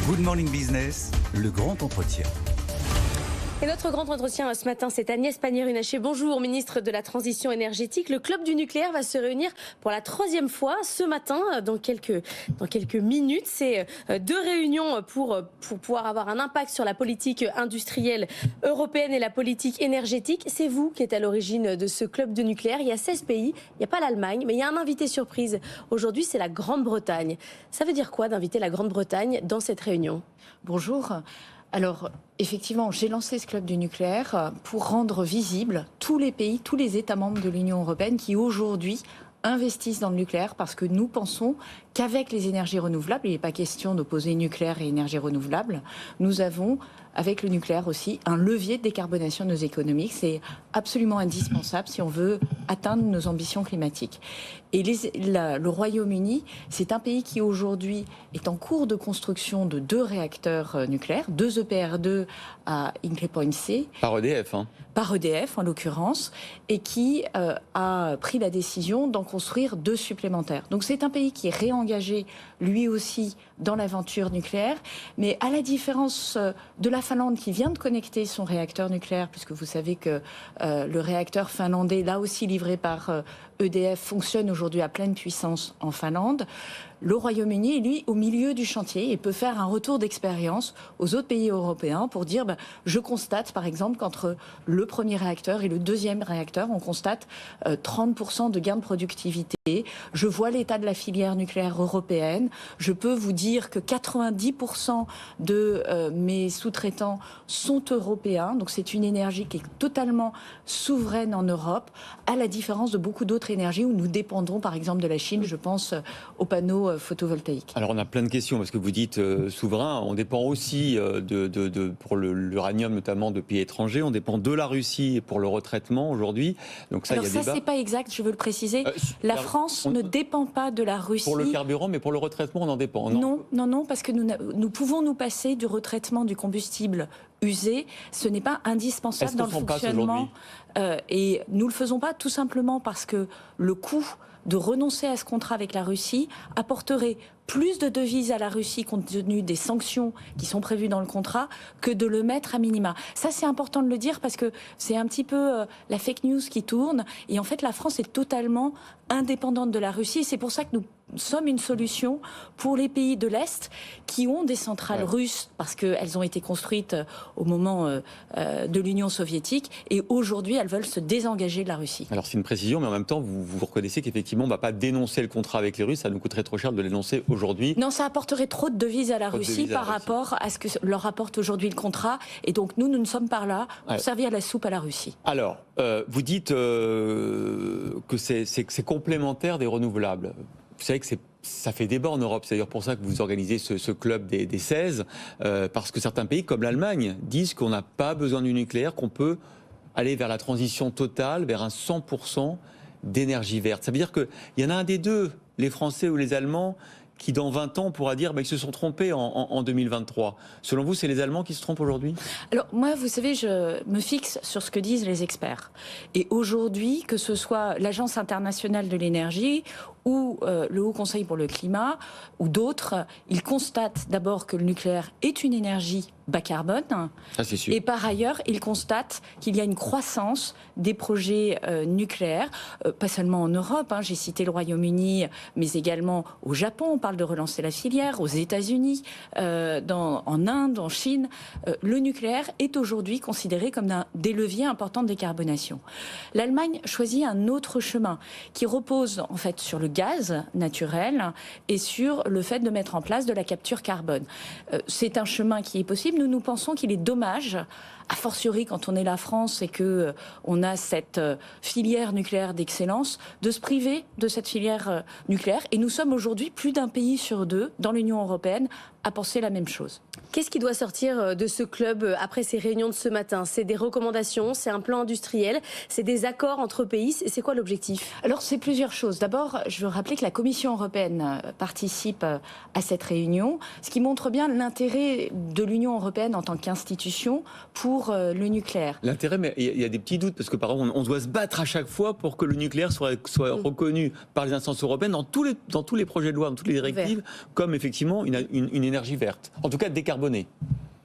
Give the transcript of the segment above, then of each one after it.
Good Morning Business, le grand entretien. Et notre grand entretien ce matin, c'est Agnès Pannier-Runacher. Bonjour, ministre de la Transition énergétique. Le club du nucléaire va se réunir pour la 3e fois ce matin, dans quelques minutes. C'est 2 réunions pour pouvoir avoir un impact sur la politique industrielle européenne et la politique énergétique. C'est vous qui êtes à l'origine de ce club du nucléaire. Il y a 16 pays, il n'y a pas l'Allemagne, mais il y a un invité surprise. Aujourd'hui, c'est la Grande-Bretagne. Ça veut dire quoi d'inviter la Grande-Bretagne dans cette réunion ? Bonjour. Alors, effectivement, j'ai lancé ce club du nucléaire pour rendre visible tous les pays, tous les États membres de l'Union européenne qui aujourd'hui investissent dans le nucléaire parce que nous pensons qu'avec les énergies renouvelables, il n'est pas question d'opposer nucléaire et énergie renouvelable, nous avons avec le nucléaire aussi un levier de décarbonation de nos économies. C'est absolument indispensable si on veut atteindre nos ambitions climatiques. Et le Royaume-Uni, c'est un pays qui aujourd'hui est en cours de construction de 2 réacteurs nucléaires, 2 EPR2 à Hinkley Point C. Par EDF, hein. Par EDF en l'occurrence, et qui a pris la décision d'en construire 2 supplémentaires. Donc c'est un pays qui est réengagé lui aussi dans l'aventure nucléaire, mais à la différence de la Finlande qui vient de connecter son réacteur nucléaire, puisque vous savez que le réacteur finlandais, là aussi livré par EDF, fonctionne aujourd'hui à pleine puissance en Finlande. Le Royaume-Uni est, lui, au milieu du chantier et peut faire un retour d'expérience aux autres pays européens pour dire je constate, par exemple, qu'entre le premier réacteur et le 2e réacteur, on constate 30% de gains de productivité. Je vois l'état de la filière nucléaire européenne. Je peux vous dire que 90% de mes sous-traitants sont européens. Donc c'est une énergie qui est totalement souveraine en Europe, à la différence de beaucoup d'autres énergies où nous dépendons, par exemple, de la Chine. Je pense aux panneaux photovoltaïques. Alors on a plein de questions parce que vous dites souverain, on dépend aussi pour l'uranium notamment de pays étrangers, on dépend de la Russie pour le retraitement aujourd'hui. Donc ça, alors il y a ça, c'est pas exact, je veux le préciser. La France ne dépend pas de la Russie. Pour le carburant, mais pour le retraitement, on en dépend. Non, parce que nous pouvons nous passer du retraitement du combustible usé. Ce n'est pas indispensable dans le fonctionnement. Et nous le faisons pas tout simplement parce que le coût de renoncer à ce contrat avec la Russie apporterait plus de devises à la Russie compte tenu des sanctions qui sont prévues dans le contrat que de le mettre à minima. Ça, c'est important de le dire parce que c'est un petit peu la fake news qui tourne. Et en fait, la France est totalement indépendante de la Russie. Et c'est pour ça que nous sommes une solution pour les pays de l'Est qui ont des centrales russes parce qu'elles ont été construites au moment de l'Union soviétique et aujourd'hui elles veulent se désengager de la Russie. Alors c'est une précision, mais en même temps vous reconnaissez qu'effectivement on ne va pas dénoncer le contrat avec les Russes, ça nous coûterait trop cher de le dénoncer aujourd'hui. Non, ça apporterait trop de devises à la Russie par rapport à ce que leur apporte aujourd'hui le contrat et donc nous ne sommes pas là pour servir la soupe à la Russie. Alors, vous dites que c'est complémentaire des renouvelables. Vous savez que ça fait débat en Europe, c'est d'ailleurs pour ça que vous organisez ce club des 16, parce que certains pays comme l'Allemagne disent qu'on n'a pas besoin du nucléaire, qu'on peut aller vers la transition totale, vers un 100% d'énergie verte. Ça veut dire qu'il y en a un des deux, les Français ou les Allemands, qui dans 20 ans pourra dire ils se sont trompés en 2023. Selon vous, c'est les Allemands qui se trompent aujourd'hui ? Alors moi, vous savez, je me fixe sur ce que disent les experts. Et aujourd'hui, que ce soit l'Agence internationale de l'énergie ou le Haut Conseil pour le climat ou d'autres, ils constatent d'abord que le nucléaire est une énergie bas carbone. Ah, c'est sûr. Et par ailleurs, ils constatent qu'il y a une croissance des projets nucléaires, pas seulement en Europe, j'ai cité le Royaume-Uni, mais également au Japon, on parle de relancer la filière, aux États-Unis, en Inde, en Chine. Le nucléaire est aujourd'hui considéré comme des leviers importants de décarbonation. L'Allemagne choisit un autre chemin qui repose en fait sur le gaz naturel et sur le fait de mettre en place de la capture carbone. C'est un chemin qui est possible. Nous pensons qu'il est dommage, a fortiori quand on est la France et que on a cette filière nucléaire d'excellence, de se priver de cette filière nucléaire. Et nous sommes aujourd'hui plus d'un pays sur 2 dans l'Union européenne à penser la même chose. Qu'est-ce qui doit sortir de ce club après ces réunions de ce matin ? C'est des recommandations, c'est un plan industriel, c'est des accords entre pays. C'est quoi l'objectif ? Alors, c'est plusieurs choses. D'abord, je veux rappeler que la Commission européenne participe à cette réunion, ce qui montre bien l'intérêt de l'Union européenne en tant qu'institution pour le nucléaire. L'intérêt, mais il y a des petits doutes, parce que par exemple, on doit se battre à chaque fois pour que le nucléaire soit reconnu par les instances européennes dans tous les projets de loi, dans toutes les directives, comme effectivement une énergie verte, en tout cas décarbonée.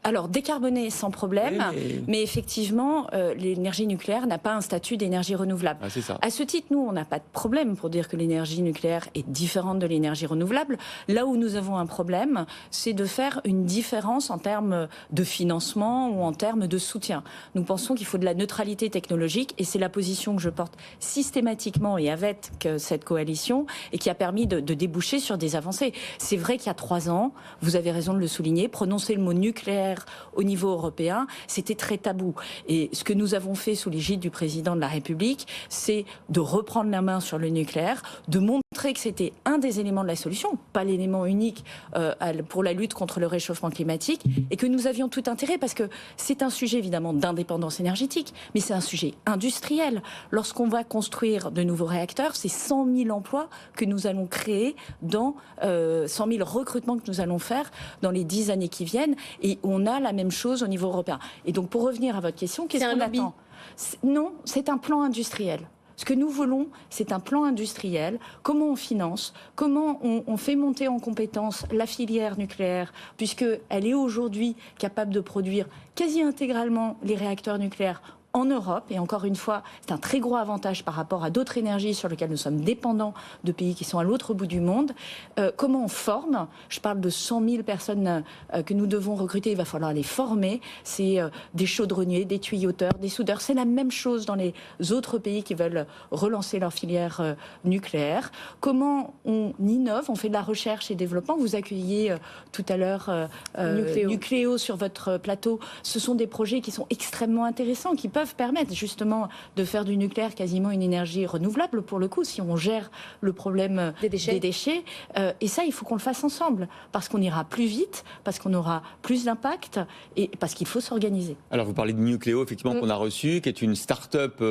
Alors, décarboner sans problème, Oui, mais effectivement, l'énergie nucléaire n'a pas un statut d'énergie renouvelable. Ah, c'est ça. À ce titre, nous, on n'a pas de problème pour dire que l'énergie nucléaire est différente de l'énergie renouvelable. Là où nous avons un problème, c'est de faire une différence en termes de financement ou en termes de soutien. Nous pensons qu'il faut de la neutralité technologique, et c'est la position que je porte systématiquement et avec cette coalition, et qui a permis de déboucher sur des avancées. C'est vrai qu'il y a 3 ans, vous avez raison de le souligner, prononcer le mot nucléaire au niveau européen, c'était très tabou. Et ce que nous avons fait sous l'égide du président de la République, c'est de reprendre la main sur le nucléaire, de montrer que c'était un des éléments de la solution, pas l'élément unique pour la lutte contre le réchauffement climatique, et que nous avions tout intérêt, parce que c'est un sujet évidemment d'indépendance énergétique, mais c'est un sujet industriel. Lorsqu'on va construire de nouveaux réacteurs, c'est 100 000 emplois que nous allons créer dans 100 000 recrutements que nous allons faire dans les 10 années qui viennent, et on a la même chose au niveau européen. Et donc, pour revenir à votre question, qu'est-ce qu'on attend ? Non, c'est un plan industriel. Ce que nous voulons, c'est un plan industriel. Comment on finance ? Comment on fait monter en compétence la filière nucléaire, puisqu'elle est aujourd'hui capable de produire quasi intégralement les réacteurs nucléaires en Europe, et encore une fois, c'est un très gros avantage par rapport à d'autres énergies sur lesquelles nous sommes dépendants de pays qui sont à l'autre bout du monde. Comment on forme ? Je parle de 100 000 personnes que nous devons recruter, il va falloir les former. C'est des chaudronniers, des tuyauteurs, des soudeurs. C'est la même chose dans les autres pays qui veulent relancer leur filière nucléaire. Comment on innove ? On fait de la recherche et développement. Vous accueilliez tout à l'heure Nucléo sur votre plateau. Ce sont des projets qui sont extrêmement intéressants, qui peuvent permettre justement de faire du nucléaire quasiment une énergie renouvelable, pour le coup, si on gère le problème des déchets. Et ça, il faut qu'on le fasse ensemble, parce qu'on ira plus vite, parce qu'on aura plus d'impact, et parce qu'il faut s'organiser. Alors, vous parlez de Nucléo, effectivement, qu'on a reçu, qui est une start-up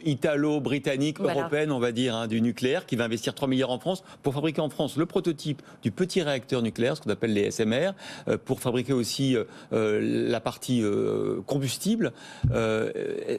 italo-britannique, européenne, on va dire, du nucléaire, qui va investir 3 milliards en France pour fabriquer en France le prototype du petit réacteur nucléaire, ce qu'on appelle les SMR, pour fabriquer aussi la partie combustible.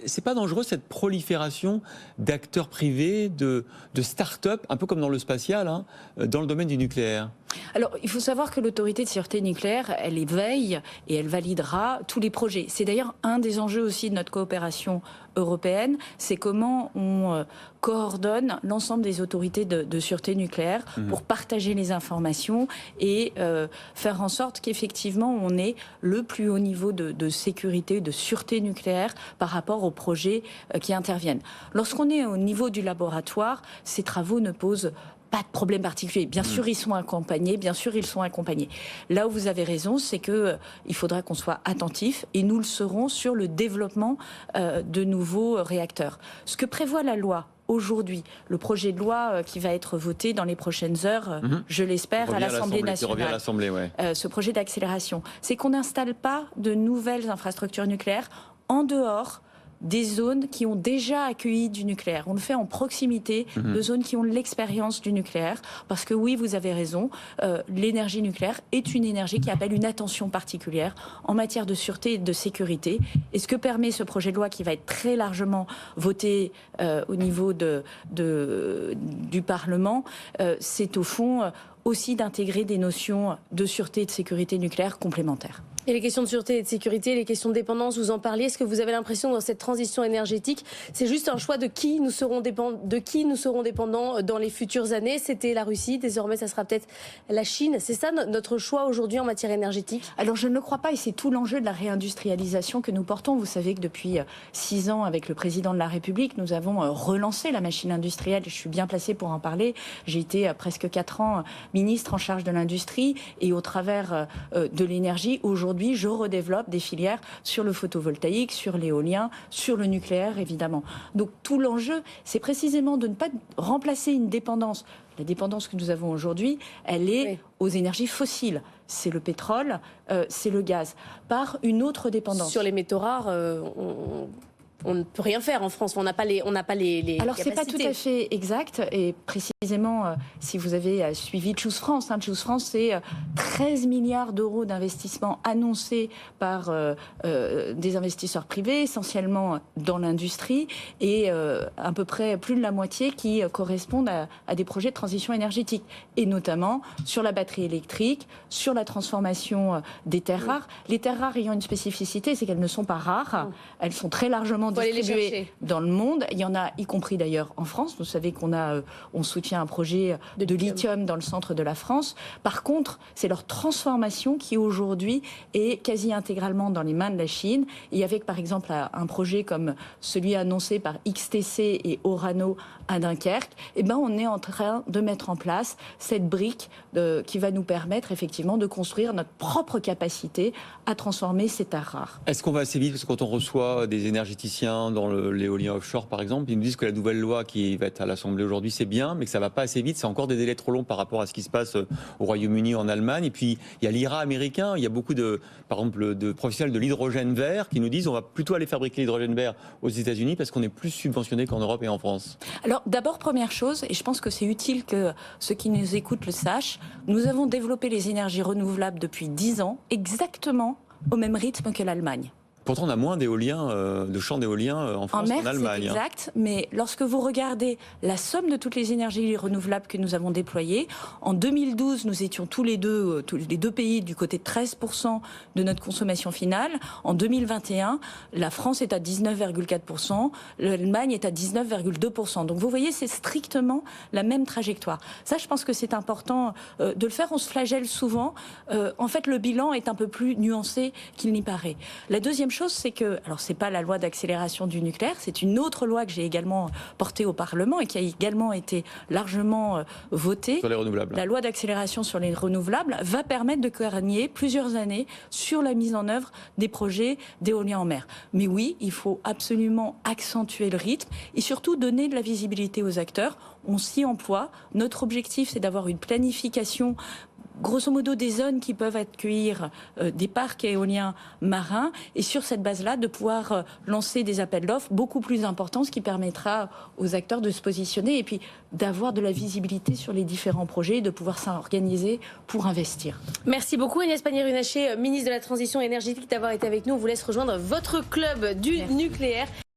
C'est pas dangereux, cette prolifération d'acteurs privés, de start-up, un peu comme dans le spatial, dans le domaine du nucléaire? Alors, il faut savoir que l'autorité de sûreté nucléaire, elle éveille et elle validera tous les projets. C'est d'ailleurs un des enjeux aussi de notre coopération européenne, c'est comment on coordonne l'ensemble des autorités de sûreté nucléaire pour partager les informations et faire en sorte qu'effectivement on ait le plus haut niveau de sécurité, de sûreté nucléaire par rapport aux projets qui interviennent. Lorsqu'on est au niveau du laboratoire, ces travaux ne posent pas de problème particulier. Bien sûr, ils sont accompagnés. Là où vous avez raison, c'est que il faudra qu'on soit attentif, et nous le serons sur le développement de nouveaux réacteurs. Ce que prévoit la loi aujourd'hui, le projet de loi qui va être voté dans les prochaines heures, je l'espère, à l'Assemblée nationale, ce projet d'accélération, c'est qu'on n'installe pas de nouvelles infrastructures nucléaires en dehors des zones qui ont déjà accueilli du nucléaire. On le fait en proximité de zones qui ont l'expérience du nucléaire, parce que oui, vous avez raison, l'énergie nucléaire est une énergie qui appelle une attention particulière en matière de sûreté et de sécurité. Et ce que permet ce projet de loi, qui va être très largement voté au niveau du Parlement, c'est au fond aussi d'intégrer des notions de sûreté et de sécurité nucléaire complémentaires. Et les questions de sûreté et de sécurité, les questions de dépendance, vous en parliez. Est-ce que vous avez l'impression, dans cette transition énergétique, c'est juste un choix de qui nous serons dépendants dans les futures années? C'était la Russie, désormais ça sera peut-être la Chine. C'est ça notre choix aujourd'hui en matière énergétique? Alors je ne le crois pas, et c'est tout l'enjeu de la réindustrialisation que nous portons. Vous savez que depuis 6 ans, avec le président de la République, nous avons relancé la machine industrielle. Je suis bien placée pour en parler. J'ai été presque 4 ans ministre en charge de l'industrie, et au travers de l'énergie, aujourd'hui, je redéveloppe des filières sur le photovoltaïque, sur l'éolien, sur le nucléaire, évidemment. Donc tout l'enjeu, c'est précisément de ne pas remplacer une dépendance. La dépendance que nous avons aujourd'hui, elle est aux énergies fossiles. C'est le pétrole, c'est le gaz. Par une autre dépendance. Sur les métaux rares, on ne peut rien faire en France. On n'a pas les Alors, c'est pas capacités. tout à fait exact. Et précisément, si vous avez suivi Choose France, Choose France, c'est 13 milliards d'euros d'investissement annoncés par des investisseurs privés, essentiellement dans l'industrie, et à peu près plus de la moitié qui correspondent à des projets de transition énergétique, et notamment sur la batterie électrique, sur la transformation des terres rares. Les terres rares ayant une spécificité, c'est qu'elles ne sont pas rares, elles sont très largement distribuées dans le monde. Il y en a, y compris d'ailleurs en France. Vous savez on soutient un projet de lithium dans le centre de la France. Par contre, c'est leur transformation qui aujourd'hui est quasi intégralement dans les mains de la Chine. Et avec par exemple un projet comme celui annoncé par XTC et Orano à Dunkerque, on est en train de mettre en place cette brique qui va nous permettre effectivement de construire notre propre capacité à transformer ces terres rares. Est-ce qu'on va assez vite? Parce que quand on reçoit des énergéticiens dans l'éolien offshore, par exemple, ils nous disent que la nouvelle loi qui va être à l'Assemblée aujourd'hui, c'est bien, mais que ça ne va pas assez vite. C'est encore des délais trop longs par rapport à ce qui se passe au Royaume-Uni, en Allemagne. Et puis, il y a l'IRA américain. Il y a beaucoup par exemple, de professionnels de l'hydrogène vert qui nous disent on va plutôt aller fabriquer l'hydrogène vert aux États-Unis parce qu'on est plus subventionné qu'en Europe et en France. Alors, d'abord, première chose, et je pense que c'est utile que ceux qui nous écoutent le sachent, nous avons développé les énergies renouvelables depuis 10 ans, exactement au même rythme que l'Allemagne. Pourtant, on a moins d'éoliens, de champs d'éoliens en France qu'en Allemagne. C'est exact, mais lorsque vous regardez la somme de toutes les énergies renouvelables que nous avons déployées, en 2012, nous étions tous les deux pays du côté de 13% de notre consommation finale. En 2021, la France est à 19,4%, l'Allemagne est à 19,2%. Donc vous voyez, c'est strictement la même trajectoire. Ça, je pense que c'est important de le faire. On se flagelle souvent. En fait, le bilan est un peu plus nuancé qu'il n'y paraît. La deuxième chose, c'est que, alors c'est pas la loi d'accélération du nucléaire, c'est une autre loi que j'ai également portée au Parlement et qui a également été largement votée. Sur les renouvelables. La loi d'accélération sur les renouvelables va permettre de gagner plusieurs années sur la mise en œuvre des projets d'éolien en mer. Mais oui, il faut absolument accentuer le rythme et surtout donner de la visibilité aux acteurs. On s'y emploie. Notre objectif, c'est d'avoir une planification grosso modo des zones qui peuvent accueillir des parcs éoliens marins et sur cette base-là de pouvoir lancer des appels d'offres beaucoup plus importants, ce qui permettra aux acteurs de se positionner et puis d'avoir de la visibilité sur les différents projets et de pouvoir s'organiser pour investir. Merci beaucoup Agnès Pannier-Runacher, ministre de la Transition énergétique, d'avoir été avec nous. On vous laisse rejoindre votre club du nucléaire.